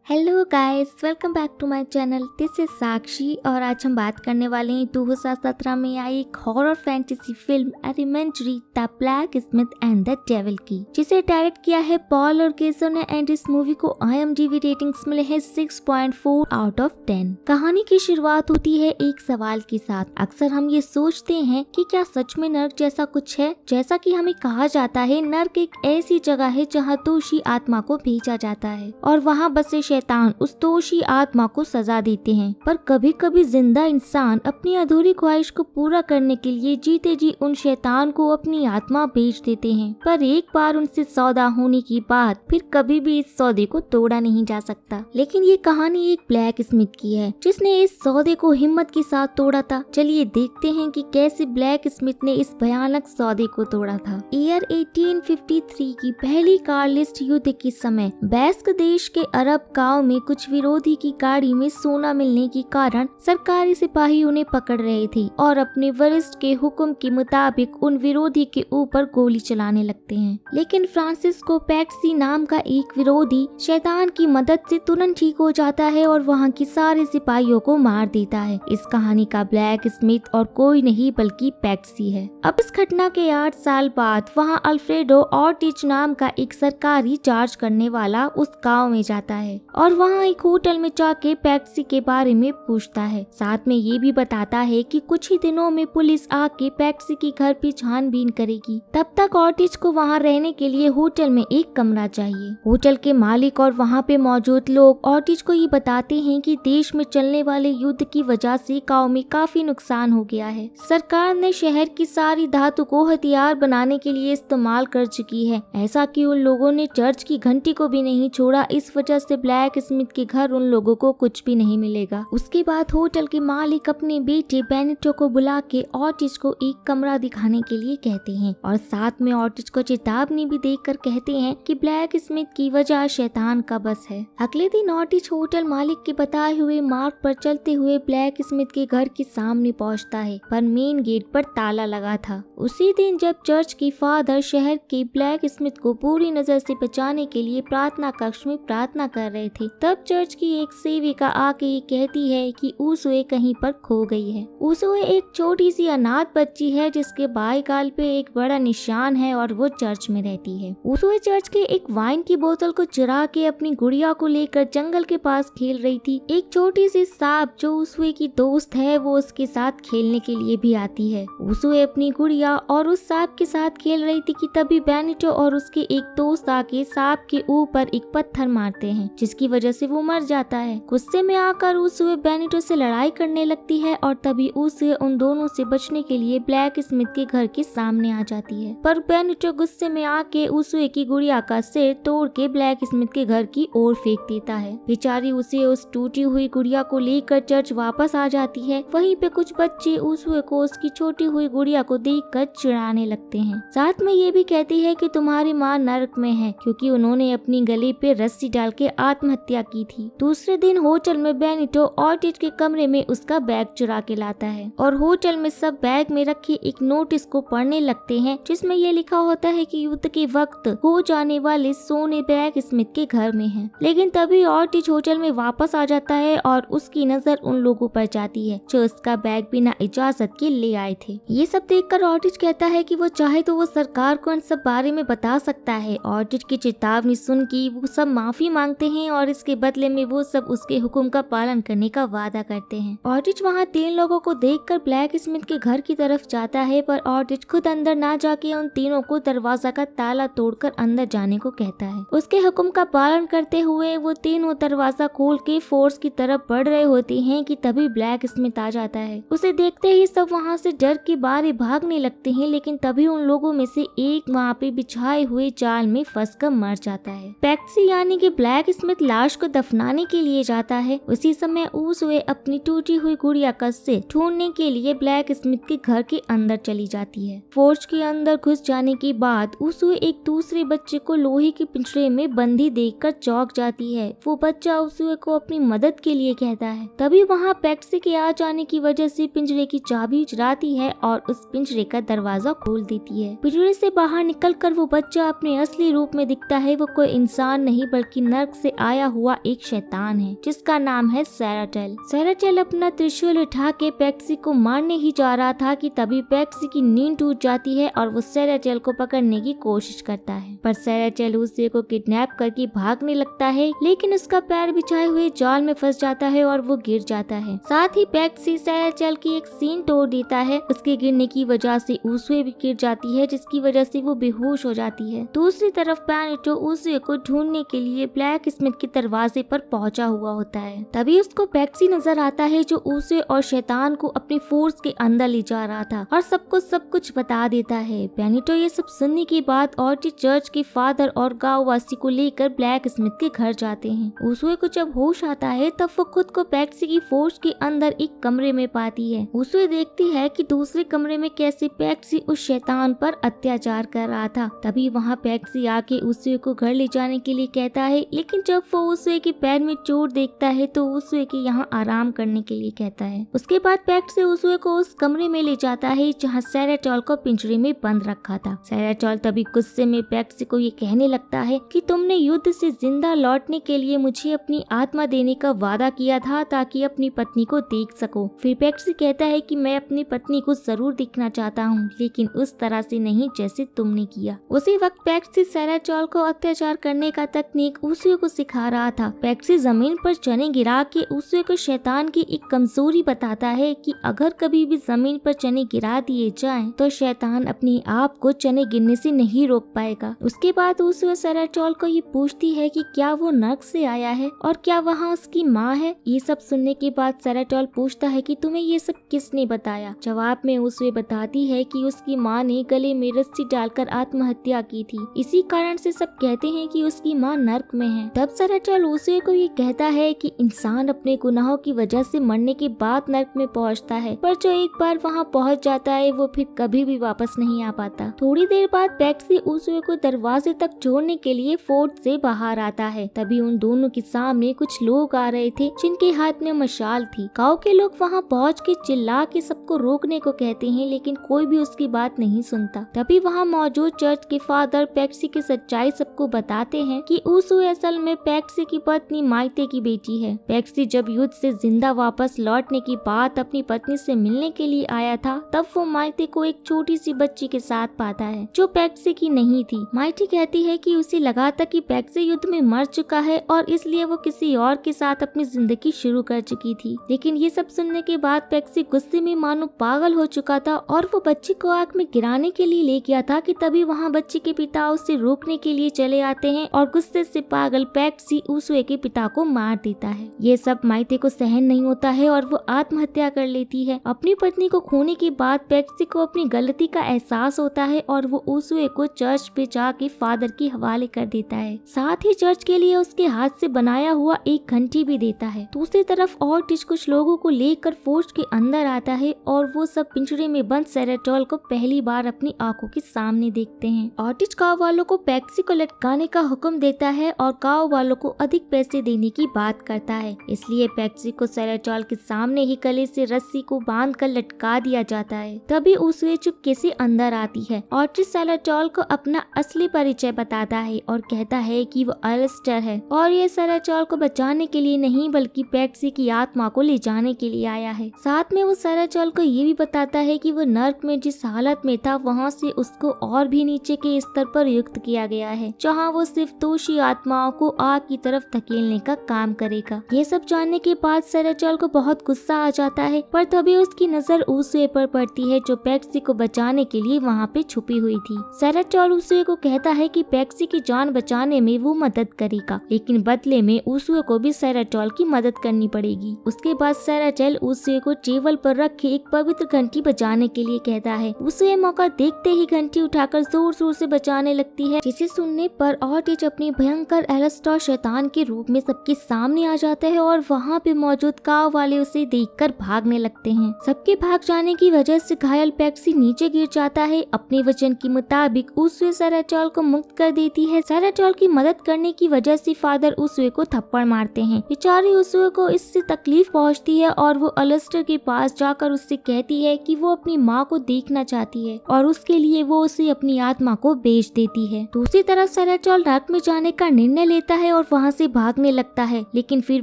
Hello guys, welcome back to my channel. This is Sakshi और आज हम बात करने वाले हैं 2017 में आई एक horror fantasy film elementary the black Smith and the devil की, जिसे डायरेक्ट किया है पॉल ऑर्गेजो ने एंड इस मूवी को IMDb रेटिंग्स मिले हैं 6.4 आउट ऑफ 10। कहानी की शुरुआत होती है एक सवाल के साथ। अक्सर हम ये सोचते हैं कि क्या सच में नर्क जैसा कुछ है। जैसा कि हमें कहा जाता है, नर्क एक ऐसी जगह है जहाँ दोषी आत्मा को भेजा जाता है और वहाँ बसे शैतान उस दोषी आत्मा को सजा देते हैं। पर कभी कभी जिंदा इंसान अपनी अधूरी ख्वाहिश को पूरा करने के लिए जीते जी उन शैतान को अपनी आत्मा भेज देते हैं। पर एक बार उनसे सौदा होने के बाद फिर कभी भी इस सौदे को तोड़ा नहीं जा सकता। लेकिन ये कहानी एक ब्लैक स्मिथ की है जिसने इस सौदे को हिम्मत के साथ तोड़ा था। चलिए देखते हैं कि कैसे ब्लैक स्मिथ ने इस भयानक सौदे को तोड़ा था। ईयर 1853 की पहली कार्लिस्ट युद्ध के समय बैस्क देश के अरब गांव में कुछ विरोधी की गाड़ी में सोना मिलने के कारण सरकारी सिपाही उन्हें पकड़ रहे थे और अपने वरिष्ठ के हुक्म के मुताबिक उन विरोधी के ऊपर गोली चलाने लगते हैं। लेकिन फ्रांसिस्को पैक्सी नाम का एक विरोधी शैतान की मदद से तुरंत ठीक हो जाता है और वहाँ के सारे सिपाहियों को मार देता है। इस कहानी का ब्लैक स्मिथ और कोई नहीं बल्कि पैक्सी है। अब इस घटना के 8 साल बाद वहाँ अल्फ्रेडो ऑर्टिज नाम का एक सरकारी जांच करने वाला उस गाँव में जाता है और वहाँ एक होटल में जाके पैक्सी के बारे में पूछता है। साथ में ये भी बताता है कि कुछ ही दिनों में पुलिस आके पैक्सी के घर पे छानबीन करेगी। तब तक ऑर्टिज को वहाँ रहने के लिए होटल में एक कमरा चाहिए। होटल के मालिक और वहाँ पे मौजूद लोग ऑर्टिज को ये बताते हैं कि देश में चलने वाले युद्ध की वजह से गाँव में काफी नुकसान हो गया है। सरकार ने शहर की सारी धातु को हथियार बनाने के लिए इस्तेमाल कर चुकी है। ऐसा कि उन लोगों ने चर्च की घंटी को भी नहीं छोड़ा। इस वजह से ब्लैक स्मिथ के घर उन लोगों को कुछ भी नहीं मिलेगा। उसके बाद होटल के मालिक अपने बेटे बेनेटो को बुला के ऑर्टिज को एक कमरा दिखाने के लिए कहते हैं और साथ में ऑर्टिज को चेतावनी भी देकर कहते हैं कि ब्लैक स्मिथ की वजह शैतान का बस है। अगले दिन ऑर्टिज होटल मालिक के बताए हुए मार्ग पर चलते हुए ब्लैक स्मिथ के घर के सामने पहुंचता है, पर मेन गेट पर ताला लगा था। उसी दिन जब चर्च के फादर शहर के ब्लैक स्मिथ को पूरी नजर से बचाने के लिए प्रार्थना कक्ष में प्रार्थना कर रहे थे, तब चर्च की एक सेविका आके ये कहती है कि ऊसुए कहीं पर खो गई है। ऊसुए एक छोटी सी अनाथ बच्ची है जिसके बाएं गाल पे एक बड़ा निशान है और वो चर्च में रहती है। ऊसुए चर्च के एक वाइन की बोतल को चुरा के अपनी गुड़िया को लेकर जंगल के पास खेल रही थी। एक छोटी सी सांप जो ऊसुए की दोस्त है वो उसके साथ खेलने के लिए भी आती है। ऊसुए अपनी गुड़िया और उस सांप के साथ खेल रही थी कि तभी बेनिटो और उसके एक दोस्त आके सांप के ऊपर एक पत्थर मारते हैं, जिसकी वजह से वो मर जाता है। गुस्से में आकर ऊसुए बेनिटो से लड़ाई करने लगती है और तभी ऊसुए उन दोनों से बचने के लिए ब्लैक स्मिथ के घर के सामने आ जाती है। पर बेनिटो गुस्से में आके ऊसुए की गुड़िया का सिर तोड़ के ब्लैक स्मिथ के घर की ओर फेंक देता है। बेचारी उसे उस टूटी हुई गुड़िया को लेकर चर्च वापस आ जाती है। वहीं पे कुछ बच्चे ऊसुए को उसकी छोटी हुई गुड़िया को देखकर चिढ़ाने लगते हैं। साथ में ये भी कहती है कि तुम्हारी माँ नरक में है क्योंकि उन्होंने अपनी गले पे रस्सी डाल के आत्महत्या की थी। दूसरे दिन होटल में बेनिटो ऑर्टिज के कमरे में उसका बैग चुरा के लाता है और होटल में सब बैग में रखे एक नोटिस को पढ़ने लगते हैं, जिसमें ये लिखा होता है कि युद्ध के वक्त हो जाने वाले सोने ब्लैक स्मिथ के घर में है। लेकिन तभी ऑर्टिज होटल में वापस आ जाता है और उसकी नजर उन लोगों पर जाती है जो उसका बैग बिना इजाजत के ले आए थे। ये सब देखकर ऑर्टिज कहता है कि वो चाहे तो वो सरकार को इन सब बारे में बता सकता है। ऑर्टिज की चेतावनी सुन के वो सब माफी मांगते हैं और इसके बदले में वो सब उसके हुक्म का पालन करने का वादा करते हैं। ऑर्टिज वहाँ 3 लोगों को देखकर ब्लैक स्मिथ के घर की तरफ जाता है, पर ऑर्टिज खुद अंदर ना जाके उन तीनों को दरवाजा का ताला तोड़कर अंदर जाने को कहता है। उसके हुक्म का पालन करते हुए वो तीनों दरवाजा खोल के फोर्स की तरफ बढ़ रहे होते हैं कि तभी ब्लैक स्मिथ आ जाता है। उसे देखते ही सब वहाँ से डर के मारे भागने लगते हैं, लेकिन तभी उन लोगों में से एक वहाँ पे बिछाए हुए जाल में फंसकर मर जाता है। पैक्सी यानी कि ब्लैक स्मिथ लाश को दफनाने के लिए जाता है। उसी समय ऊसुए अपनी टूटी हुई गुड़िया का सिर ढूंढने के लिए ब्लैक स्मिथ के घर के अंदर चली जाती है। फोर्ज के अंदर घुस जाने के बाद ऊसुए एक दूसरे बच्चे को लोहे के पिंजरे में बंदी देखकर चौंक जाती है। वो बच्चा ऊसुए को अपनी मदद के लिए कहता है। तभी वहाँ पैक्सी के आ जाने की वजह से पिंजरे की चाबी चुराती है और उस पिंजरे का दरवाजा खोल देती है। पिंजरे से बाहर निकलकर वो बच्चा अपने असली रूप में दिखता है। वो कोई इंसान नहीं बल्कि नर्क से आए आया हुआ एक शैतान है जिसका नाम है सैराटेल। सैराटेल अपना त्रिशूल उठा के पैक्सी को मारने ही जा रहा था कि तभी पैक्सी की नींद टूट जाती है और वो सैराटेल को पकड़ने की कोशिश करता है, पर सैराटेल उसे को किडनैप करके भागने लगता है, लेकिन उसका पैर बिछाए हुए जाल में फंस जाता है और वो गिर जाता है। साथ ही पैक्सी सैराटेल की एक सीन तोड़ देता है। उसके गिरने की वजह से उसूए भी गिर जाती है, जिसकी वजह से वो बेहोश हो जाती है। दूसरी तरफ पैनिटो उसूए को ढूंढने के लिए ब्लैक स्मिथ के दरवाजे पर पहुंचा हुआ होता है। तभी उसको पैक्सी नजर आता है जो उसूए और शैतान को अपनी फोर्स के अंदर ले जा रहा था और सबको सब कुछ बता देता है। पैनिटो ये सब सुनने के बाद ऑर्टिज चर्च के फादर और गाँव वासी को लेकर ब्लैक स्मिथ के घर जाते हैं। उसूए को जब होश आता है तब वो खुद को पैक्सी की फोर्स के अंदर एक कमरे में पाती है। उसूए देखती है कि दूसरे कमरे में कैसे पैक्सी उस शैतान पर अत्याचार कर रहा था। तभी वहाँ पैक्सी आके उसूए को घर ले जाने के लिए कहता है, लेकिन जब वो उसूए के पैर में चोट देखता है तो उसूए के यहाँ आराम करने के लिए कहता है। उसके बाद पैक्सी उसूए को उस कमरे में ले जाता है जहाँ सैराटोल को पिंजरे में बंद रखा था। सैराटोल तभी गुस्से में पैक्सी को ये कहने लगता है कि तुमने युद्ध से जिंदा लौटने के लिए मुझे अपनी आत्मा देने का वादा किया था ताकि अपनी पत्नी को देख सको। फिर पैक्सी कहता है कि मैं अपनी पत्नी को जरूर देखना चाहता हूँ, लेकिन उस तरह से नहीं जैसे तुमने किया। उसी वक्त पैक्सी सैराटोल को अत्याचार करने का तकनीक उसूए को सिखा रहा था। पैक्सी जमीन पर चने गिरा के उसूए को शैतान की एक कमजोरी बताता है कि अगर कभी भी जमीन पर चने गिरा दिए जाएं तो शैतान अपने आप को चने गिरने से नहीं रोक पाएगा। उसके बाद उसूए सैराटोल को ये पूछती है कि क्या वो नर्क से आया है और क्या वहाँ उसकी माँ है। ये सब सुनने के बाद सैराटोल पूछता है कि तुम्हें ये सब किसने बताया। जवाब में उसूए बताती है कि उसकी माँ ने गले में रस्सी डालकर आत्महत्या की थी, इसी कारण से सब कहते हैं कि उसकी माँ नर्क में है। तब सैराटोल उसूए को ये कहता है कि इंसान अपने गुनाहों की वजह से मरने के बाद नर्क में पहुँचता है, पर जो एक बार वहाँ पहुँच जाता है वो फिर कभी भी वापस नहीं आ पाता। थोड़ी देर बाद पैक्सी उसूए को दरवाजे तक छोड़ने के लिए फोर्ट से बाहर आता है। तभी उन दोनों के सामने कुछ लोग आ रहे थे जिनके हाथ में मशाल थी। गाँव के लोग वहाँ पहुँच के चिल्ला के सबको रोकने को कहते हैं, लेकिन कोई भी उसकी बात नहीं सुनता। तभी वहाँ मौजूद चर्च के फादर पैक्सी की सच्चाई सबको बताते हैं कि उसूए असल में पैक्सी की पत्नी माइते की बेटी है। पैक्सी जब युद्ध से जिंदा वापस लौटने की बाद अपनी पत्नी से मिलने के लिए आया था, तब वो माइते को एक छोटी सी बच्ची के साथ पाता है जो पैक्सी की नहीं थी। माइटी कहती है कि उसे लगा था कि पैक्सी युद्ध में मर चुका है और इसलिए वो किसी और के साथ अपनी जिंदगी शुरू कर चुकी थी। लेकिन ये सब सुनने के बाद पैक्सी गुस्से में मानो पागल हो चुका था और वो बच्ची को आग में गिराने के लिए ले गया था कि तभी वहाँ बच्ची के पिता उसे रोकने के लिए चले आते हैं और गुस्से से पागल पैक्सी उसूए के पिता को मार देता है। ये सब माइते को सहन नहीं होता है और वो आत्महत्या कर लेती है। अपनी पत्नी को खोने के बाद पैक्सी को अपनी गलती का एहसास होता है और वो उसूए को चर्च पे जाके फादर के हवाले कर देता है। साथ ही चर्च के लिए उसके हाथ से बनाया हुआ एक घंटी भी देता है। दूसरी तरफ ऑर्टिज कुछ लोगों को लेकर फोर्ट के अंदर आता है और वो सब पिंजरे में बंद सैराटोल को पहली बार अपनी आंखों के सामने देखते हैं। ऑर्टिज गाँव वालों को पैक्सी को लटकाने का हुक्म देता है और गाँव वालों को अधिक पैसे देने की बात करता है, इसलिए पैक्सी को सैराटोल के सामने ही गले से रस्सी को बांध कर लटका दिया जाता है। तभी उसूए चुपके से अंदर आती है। ऑर्टिज सैराटोल को अपना असली परिचय बताता है और कहता है कि वो अलिस्टर है और ये सैराटोल को बचाने के लिए नहीं बल्कि पैक्सी की आत्मा को ले जाने के लिए आया है। साथ में वो सैराटोल को ये भी बताता है कि वो नर्क में जिस हालत में था वहाँ से उसको और भी नीचे के स्तर पर युक्त किया गया है, जहाँ वो सिर्फ दोषी आत्माओं को आग की तरफ धकेलने का काम करेगा। ये सब जानने के बाद सैराटोल को बहुत गुस्सा आ जाता है, पर तभी उसकी नजर उसूए पर पड़ती है जो पैक्सी को बचाने के लिए वहाँ पे छुपी हुई थी। सैराटोल उसूए को कहता है कि पैक्सी की जान बचाने में वो मदद करेगा, लेकिन बदले में उसूए को भी सैराटोल की मदद करनी पड़ेगी। उसके बाद सैराटोल उसूए को टेबल पर रखे एक पवित्र घंटी बजाने के लिए कहता है। उसूए मौका देखते ही घंटी उठाकर जोर जोर से बजाने लगती है, जिसे सुनने पर ऑर्टिज अपने भयंकर एलिस्टर शैतान के रूप में सबके सामने आ जाता है और वहाँ पे मौजूद गाँव वाले उसे देखकर भागने लगते हैं। सबके भाग जाने की वजह से घायल पैक्सी नीचे गिर जाता है। अपने वचन के मुताबिक उसूए सैराटोल को मुक्त कर देती है। सैराटोल की मदद करने की वजह से फादर उसूए को थप्पड़ मारते हैं। बेचारे उसूए को इससे तकलीफ पहुंचती है और वो अलिस्टर के पास जाकर उससे कहती है कि वो अपनी माँ को देखना चाहती है और उसके लिए वो उसे अपनी आत्मा को बेच देती है। दूसरी तरफ सैराटोल नर्क में जाने का निर्णय लेता है और और वहाँ से भागने लगता है, लेकिन फिर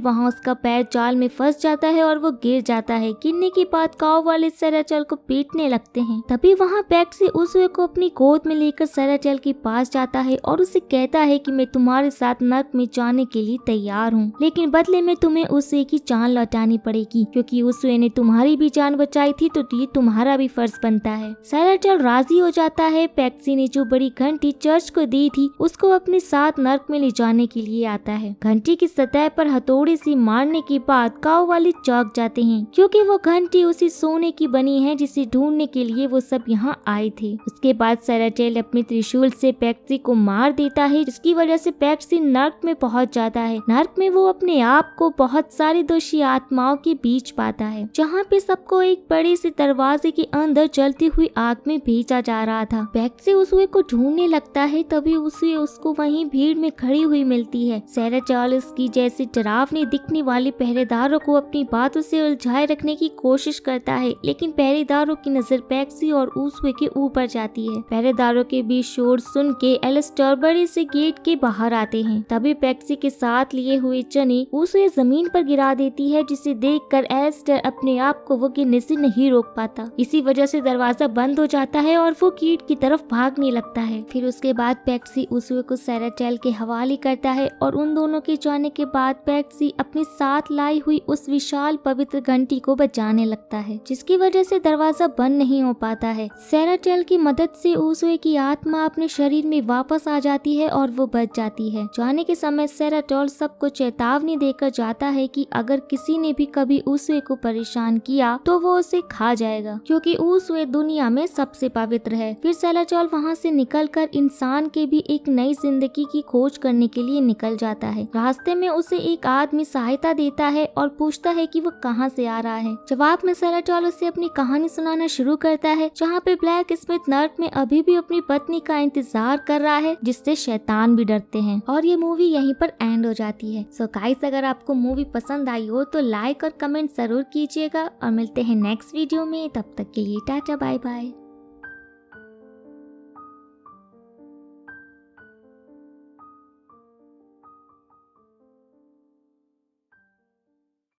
वहाँ उसका पैर जाल में फंस जाता है और वो गिर जाता है। गिरने के बाद काव वाले सेराटेल को पीटने लगते हैं। तभी वहाँ पैक्सी उसूए को अपनी गोद में लेकर सेराटेल के पास जाता है और उसे कहता है कि मैं तुम्हारे साथ नर्क में जाने के लिए तैयार हूँ, लेकिन बदले में तुम्हें उसूए की जान लौटानी पड़ेगी, क्योंकि उसूए ने तुम्हारी भी जान बचाई थी, तो ये तुम्हारा भी फर्ज बनता है। सेराटेल राजी हो जाता है। पैक्सी ने जो बड़ी घंटी चर्च को दी थी उसको अपने साथ नर्क में ले जाने के लिए आता है। घंटी की सतह पर हथौड़े से मारने के बाद काव वाले चौंक जाते हैं, क्योंकि वो घंटी उसी सोने की बनी है जिसे ढूंढने के लिए वो सब यहाँ आए थे। उसके बाद सेराटेल अपने त्रिशूल से पैक्सी को मार देता है, जिसकी वजह से पैक्सी नर्क में पहुंच जाता है। नर्क में वो अपने आप को बहुत सारे दोषी आत्माओं के बीच पाता है, जहाँ पे सबको एक बड़े से दरवाजे के अंदर जलती हुई आग में भेजा जा रहा था। पैक्सी उसूए को ढूंढने लगता है, तभी उसे उसको वहीं भीड़ में खड़ी हुई मिलती है। सेराटेल उसकी जैसे डरावने दिखने वाले पहरेदारों को अपनी बातों से उलझाए रखने की कोशिश करता है, लेकिन पहरेदारों की नजर पैक्सी और उसूए के ऊपर जाती है। पहरेदारों के बीच शोर सुन के एलिस्टर बड़े से गेट के बाहर आते हैं। तभी पैक्सी के साथ लिए हुए चने उसूए जमीन पर गिरा देती है, जिसे देखकर एलिस्टर अपने आप को वो गिरने से नहीं रोक पाता। इसी वजह से दरवाजा बंद हो जाता है और वो गेट की तरफ भागने लगता है। फिर उसके बाद पैक्सी उसूए को सेराटेल के हवाले करता है और उन दोनों के जाने के बाद पैक्सी अपने साथ लाई हुई उस विशाल पवित्र घंटी को बचाने लगता है, जिसकी वजह से दरवाजा बंद नहीं हो पाता है। सेराटेल की मदद से उसूए की आत्मा अपने शरीर में वापस आ जाती है और वो बच जाती है। जाने के समय सेराटेल सबको चेतावनी देकर जाता है कि अगर किसी ने भी कभी उसूए को परेशान किया तो वो उसे खा जाएगा, क्योंकि उसूए दुनिया में सबसे पवित्र है। फिर सेराटेल वहाँ से निकलकर इंसान के भी एक नई जिंदगी की खोज करने के लिए निकल जाता है। रास्ते में उसे एक आदमी सहायता देता है और पूछता है कि वो कहाँ से आ रहा है। जवाब में सेराटेल उसे अपनी कहानी सुनाना शुरू करता है, जहाँ पे ब्लैक स्मिथ नर्क में अभी भी अपनी पत्नी का इंतजार कर रहा है, जिससे शैतान भी डरते हैं। और ये मूवी यहीं पर एंड हो जाती है। सो गाइस, अगर आपको मूवी पसंद आई हो तो लाइक और कमेंट जरूर कीजिएगा और मिलते हैं नेक्स्ट वीडियो में। तब तक के लिए टाटा बाय बाय।